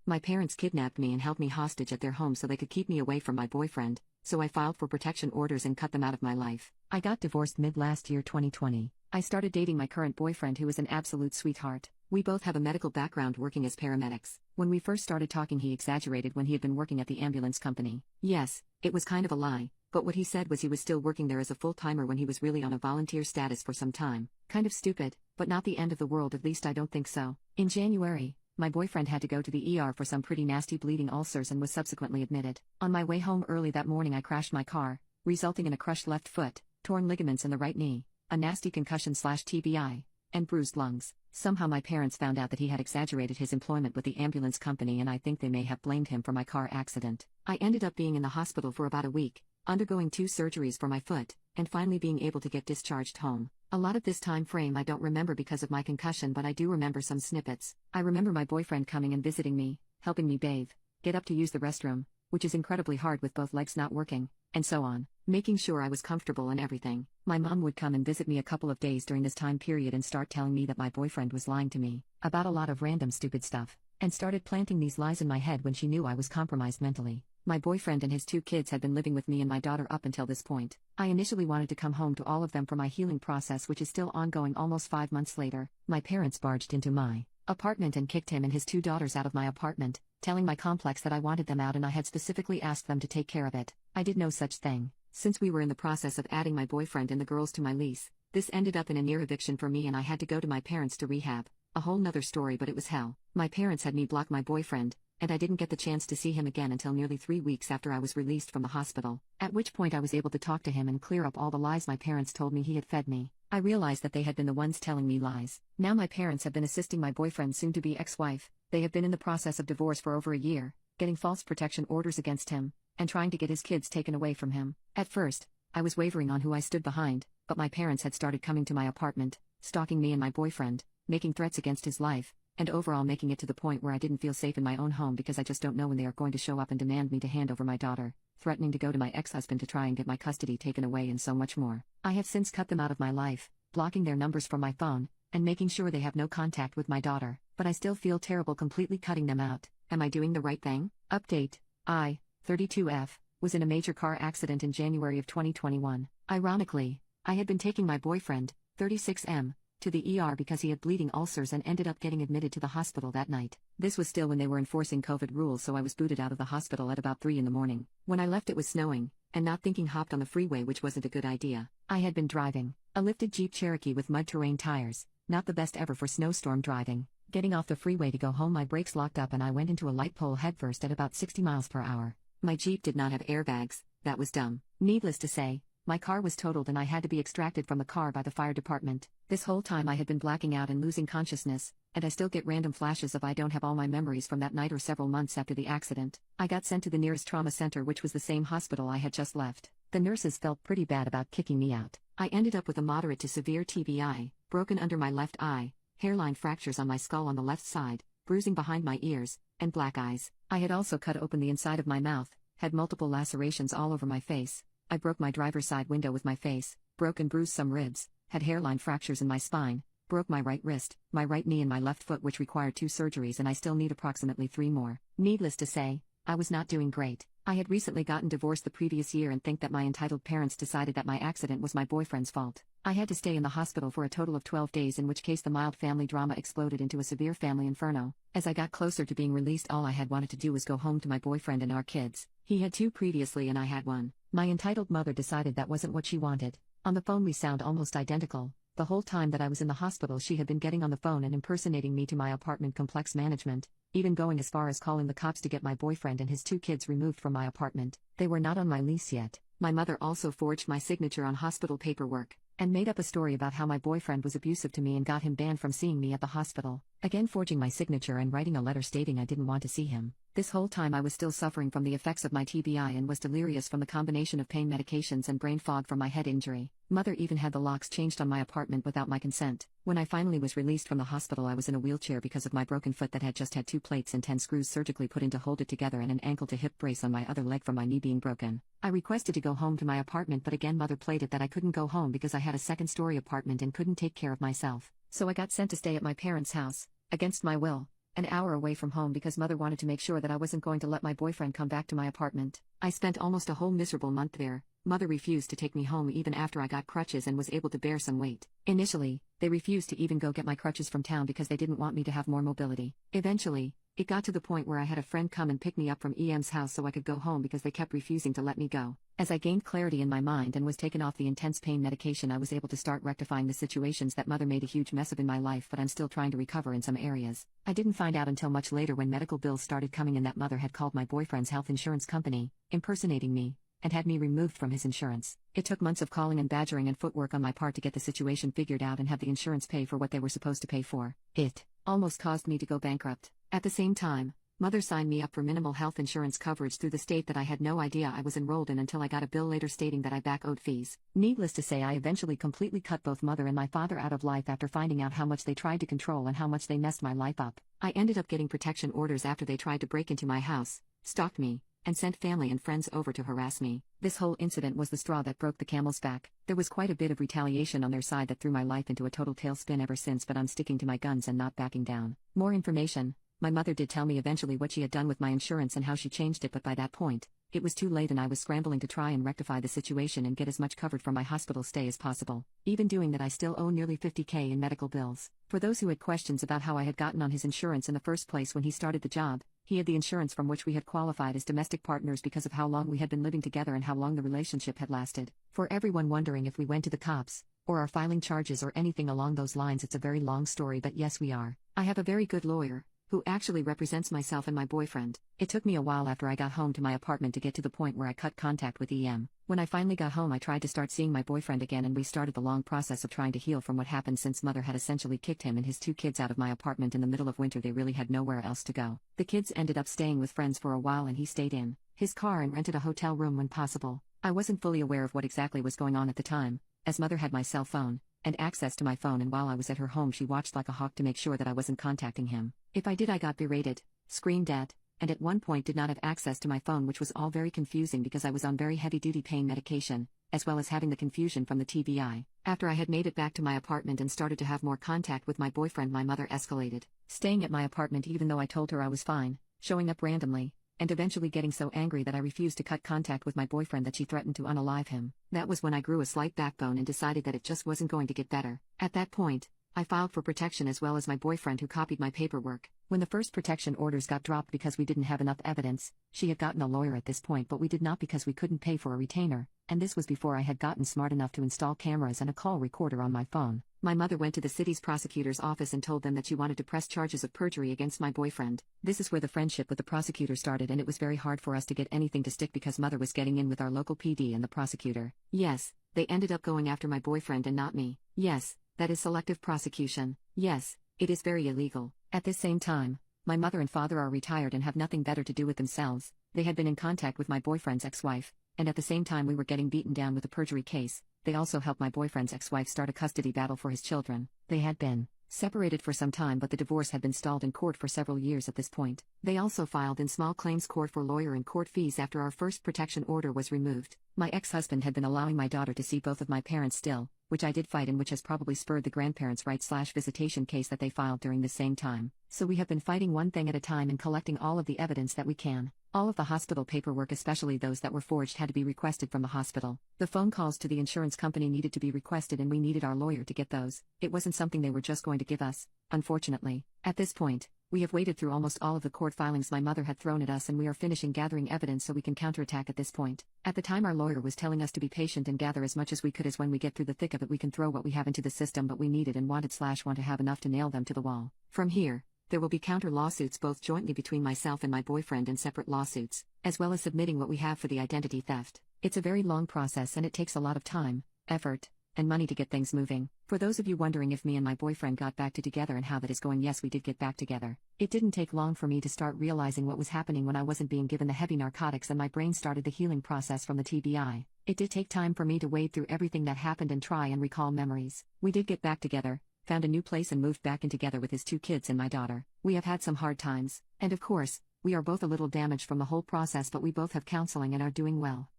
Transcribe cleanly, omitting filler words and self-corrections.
My parents kidnapped me and held me hostage at their home so they could keep me away from my boyfriend, so I filed for protection orders and cut them out of my life. I got divorced mid last year 2020. I started dating my current boyfriend who is an absolute sweetheart. We both have a medical background working as paramedics. When we first started talking he exaggerated when he had been working at the ambulance company. Yes, it was kind of a lie, but what he said was he was still working there as a full-timer when he was really on a volunteer status for some time. Kind of stupid, but not the end of the world, at least I don't think so. In January, my boyfriend had to go to the ER for some pretty nasty bleeding ulcers and was subsequently admitted. On my way home early that morning I crashed my car, resulting in a crushed left foot, torn ligaments in the right knee, a nasty concussion/TBI, and bruised lungs. Somehow my parents found out that he had exaggerated his employment with the ambulance company and I think they may have blamed him for my car accident. I ended up being in the hospital for about a week, undergoing 2 surgeries for my foot, and finally being able to get discharged home. A lot of this time frame I don't remember because of my concussion, but I do remember some snippets. I remember my boyfriend coming and visiting me, helping me bathe, get up to use the restroom, which is incredibly hard with both legs not working, and so on, making sure I was comfortable and everything. My mom would come and visit me a couple of days during this time period and start telling me that my boyfriend was lying to me about a lot of random stupid stuff, and started planting these lies in my head when she knew I was compromised mentally. My boyfriend and his 2 kids had been living with me and my daughter up until this point. I initially wanted to come home to all of them for my healing process, which is still ongoing almost 5 months later. My parents barged into my apartment and kicked him and his 2 daughters out of my apartment, telling my complex that I wanted them out and I had specifically asked them to take care of it. I did no such thing. Since we were in the process of adding my boyfriend and the girls to my lease, this ended up in a near eviction for me and I had to go to my parents to rehab. A whole nother story, but it was hell. My parents had me block my boyfriend, and I didn't get the chance to see him again until nearly 3 weeks after I was released from the hospital, at which point I was able to talk to him and clear up all the lies my parents told me he had fed me. I realized that they had been the ones telling me lies. Now my parents have been assisting my boyfriend's soon-to-be ex-wife. They have been in the process of divorce for over a year, getting false protection orders against him, and trying to get his kids taken away from him. At first, I was wavering on who I stood behind, but my parents had started coming to my apartment, stalking me and my boyfriend, making threats against his life, and overall making it to the point where I didn't feel safe in my own home because I just don't know when they are going to show up and demand me to hand over my daughter, threatening to go to my ex-husband to try and get my custody taken away, and so much more. I have since cut them out of my life, blocking their numbers from my phone, and making sure they have no contact with my daughter, but I still feel terrible completely cutting them out. Am I doing the right thing? Update: I, 32F, was in a major car accident in January of 2021. Ironically, I had been taking my boyfriend, 36M, to the ER because he had bleeding ulcers and ended up getting admitted to the hospital that night. This was still when they were enforcing COVID rules, so I was booted out of the hospital at about 3 in the morning. When I left it was snowing, and not thinking hopped on the freeway, which wasn't a good idea. I had been driving a lifted Jeep Cherokee with mud terrain tires, not the best ever for snowstorm driving. Getting off the freeway to go home, my brakes locked up and I went into a light pole headfirst at about 60 miles per hour. My Jeep did not have airbags. That was dumb. Needless to say, my car was totaled and I had to be extracted from the car by the fire department. This whole time I had been blacking out and losing consciousness, and I still get random flashes of I don't have all my memories from that night or several months after the accident. I got sent to the nearest trauma center, which was the same hospital I had just left. The nurses felt pretty bad about kicking me out. I ended up with a moderate to severe TBI, broken under my left eye, hairline fractures on my skull on the left side, bruising behind my ears, and black eyes. I had also cut open the inside of my mouth, had multiple lacerations all over my face. I broke my driver's side window with my face, broke and bruised some ribs, had hairline fractures in my spine, broke my right wrist, my right knee and my left foot, which required 2 surgeries, and I still need approximately 3 more. Needless to say, I was not doing great. I had recently gotten divorced the previous year and think that my entitled parents decided that my accident was my boyfriend's fault. I had to stay in the hospital for a total of 12 days, in which case the mild family drama exploded into a severe family inferno. As I got closer to being released, all I had wanted to do was go home to my boyfriend and our kids. He had 2 previously and I had 1. My entitled mother decided that wasn't what she wanted. On the phone we sound almost identical. The whole time that I was in the hospital she had been getting on the phone and impersonating me to my apartment complex management, even going as far as calling the cops to get my boyfriend and his 2 kids removed from my apartment. They were not on my lease yet. My mother also forged my signature on hospital paperwork, and made up a story about how my boyfriend was abusive to me and got him banned from seeing me at the hospital, again forging my signature and writing a letter stating I didn't want to see him. This whole time I was still suffering from the effects of my TBI and was delirious from the combination of pain medications and brain fog from my head injury. Mother even had the locks changed on my apartment without my consent. When I finally was released from the hospital, I was in a wheelchair because of my broken foot that had just had 2 plates and 10 screws surgically put in to hold it together, and an ankle to hip brace on my other leg from my knee being broken. I requested to go home to my apartment, but again Mother played it that I couldn't go home because I had a 2nd-story apartment and couldn't take care of myself. So I got sent to stay at my parents' house, against my will, an hour away from home because mother wanted to make sure that I wasn't going to let my boyfriend come back to my apartment. I spent almost a whole miserable month there. Mother refused to take me home even after I got crutches and was able to bear some weight. Initially, they refused to even go get my crutches from town because they didn't want me to have more mobility. Eventually, it got to the point where I had a friend come and pick me up from EM's house so I could go home because they kept refusing to let me go. As I gained clarity in my mind and was taken off the intense pain medication, I was able to start rectifying the situations that mother made a huge mess of in my life, but I'm still trying to recover in some areas. I didn't find out until much later when medical bills started coming in that mother had called my boyfriend's health insurance company, impersonating me, and had me removed from his insurance. It took months of calling and badgering and footwork on my part to get the situation figured out and have the insurance pay for what they were supposed to pay for. It almost caused me to go bankrupt. At the same time, mother signed me up for minimal health insurance coverage through the state that I had no idea I was enrolled in until I got a bill later stating that I back owed fees. Needless to say, I eventually completely cut both mother and my father out of life after finding out how much they tried to control and how much they messed my life up. I ended up getting protection orders after they tried to break into my house, stalked me, and sent family and friends over to harass me. This whole incident was the straw that broke the camel's back. There was quite a bit of retaliation on their side that threw my life into a total tailspin ever since, but I'm sticking to my guns and not backing down. More information. My mother did tell me eventually what she had done with my insurance and how she changed it, but by that point, it was too late and I was scrambling to try and rectify the situation and get as much covered from my hospital stay as possible. Even doing that, I still owe nearly $50,000 in medical bills. For those who had questions about how I had gotten on his insurance in the first place, when he started the job, he had the insurance from which we had qualified as domestic partners because of how long we had been living together and how long the relationship had lasted. For everyone wondering if we went to the cops, or are filing charges or anything along those lines, it's a very long story, but yes, we are. I have a very good lawyer, who actually represents myself and my boyfriend. It took me a while after I got home to my apartment to get to the point where I cut contact with EM. When I finally got home, I tried to start seeing my boyfriend again, and we started the long process of trying to heal from what happened, since mother had essentially kicked him and his 2 kids out of my apartment in the middle of winter. They really had nowhere else to go. The kids ended up staying with friends for a while and he stayed in his car and rented a hotel room when possible. I wasn't fully aware of what exactly was going on at the time, as mother had my cell phone and access to my phone, and while I was at her home she watched like a hawk to make sure that I wasn't contacting him. If I did, I got berated, screamed at, and at one point did not have access to my phone, which was all very confusing because I was on very heavy-duty pain medication, as well as having the confusion from the TBI. After I had made it back to my apartment and started to have more contact with my boyfriend, my mother escalated, staying at my apartment even though I told her I was fine, showing up randomly, and eventually getting so angry that I refused to cut contact with my boyfriend that she threatened to unalive him. That was when I grew a slight backbone and decided that it just wasn't going to get better. At that point, I filed for protection as well as my boyfriend, who copied my paperwork. When the first protection orders got dropped because we didn't have enough evidence, she had gotten a lawyer at this point, but we did not because we couldn't pay for a retainer, and this was before I had gotten smart enough to install cameras and a call recorder on my phone. My mother went to the city's prosecutor's office and told them that she wanted to press charges of perjury against my boyfriend. This is where the friendship with the prosecutor started, and it was very hard for us to get anything to stick because mother was getting in with our local PD and the prosecutor. Yes, they ended up going after my boyfriend and not me. Yes, that is selective prosecution. Yes, it is very illegal. At this same time, my mother and father are retired and have nothing better to do with themselves. They had been in contact with my boyfriend's ex-wife, and at the same time we were getting beaten down with a perjury case. They also helped my boyfriend's ex-wife start a custody battle for his children. They had been separated for some time, but the divorce had been stalled in court for several years at this point. They also filed in small claims court for lawyer and court fees after our first protection order was removed. My ex-husband had been allowing my daughter to see both of my parents still, which I did fight, and which has probably spurred the grandparents' right/visitation case that they filed during the same time. So we have been fighting one thing at a time and collecting all of the evidence that we can. All of the hospital paperwork, especially those that were forged, had to be requested from the hospital. The phone calls to the insurance company needed to be requested, and we needed our lawyer to get those. It wasn't something they were just going to give us, unfortunately. At this point, we have waded through almost all of the court filings my mother had thrown at us, and we are finishing gathering evidence so we can counterattack at this point. At the time, our lawyer was telling us to be patient and gather as much as we could, as when we get through the thick of it we can throw what we have into the system, but we needed and want to have enough to nail them to the wall. From here, there will be counter lawsuits both jointly between myself and my boyfriend and separate lawsuits, as well as submitting what we have for the identity theft. It's a very long process and it takes a lot of time, effort, and money to get things moving. For those of you wondering if me and my boyfriend got back together and how that is going, yes, we did get back together. It didn't take long for me to start realizing what was happening when I wasn't being given the heavy narcotics, and my brain started the healing process from the TBI. It did take time for me to wade through everything that happened and try and recall memories. We did get back together, found a new place, and moved back in together with his 2 kids and my daughter. We have had some hard times, and of course, we are both a little damaged from the whole process, but we both have counseling and are doing well.